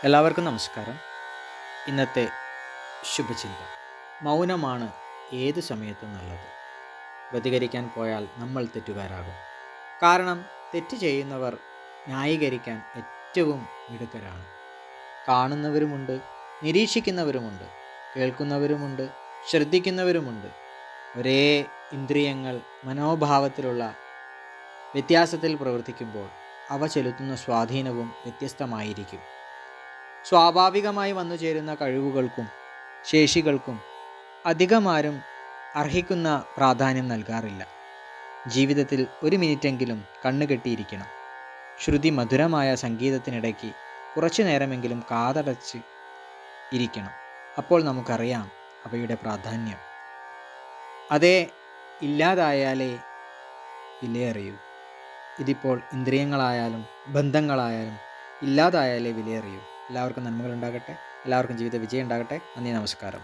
എല്ലാവർക്കും നമസ്കാരം. ഇന്നത്തെ ശുഭചിന്ത: മൗനമാണ് ഏത് സമയത്തും നല്ലത്. പ്രതികരിക്കാൻ പോയാൽ നമ്മൾ തെറ്റുകാരാകും. കാരണം തെറ്റ് ചെയ്യുന്നവർ ന്യായീകരിക്കാൻ ഏറ്റവും മിടുക്കരാണ്. കാണുന്നവരുമുണ്ട്, നിരീക്ഷിക്കുന്നവരുമുണ്ട്, കേൾക്കുന്നവരുമുണ്ട്, ശ്രദ്ധിക്കുന്നവരുമുണ്ട്. ഒരേ ഇന്ദ്രിയങ്ങൾ മനോഭാവത്തിലുള്ള വ്യത്യാസത്തിൽ പ്രവർത്തിക്കുമ്പോൾ അവ ചെലുത്തുന്ന സ്വാധീനവും വ്യത്യസ്തമായിരിക്കും. സ്വാഭാവികമായി വന്നു ചേരുന്ന കഴിവുകൾക്കും ശേഷികൾക്കും അധികമാരും അർഹിക്കുന്ന പ്രാധാന്യം നൽകാറില്ല. ജീവിതത്തിൽ ഒരു മിനിറ്റെങ്കിലും കണ്ണുകെട്ടിയിരിക്കണം. ശ്രുതി മധുരമായ സംഗീതത്തിനിടയ്ക്ക് കുറച്ചു നേരമെങ്കിലും കാതടച്ച് ഇരിക്കണം. അപ്പോൾ നമുക്കറിയാം അവയുടെ പ്രാധാന്യം. അതേ ഇല്ലാതായാലേ വിലയറിയൂ. ഇതിപ്പോൾ ഇന്ദ്രിയങ്ങളായാലും ബന്ധങ്ങളായാലും ഇല്ലാതായാലേ വിലയറിയൂ. എല്ലാവർക്കും നന്മകൾ ഉണ്ടാകട്ടെ. എല്ലാവർക്കും ജീവിത വിജയം ഉണ്ടാകട്ടെ. നന്ദി, നമസ്കാരം.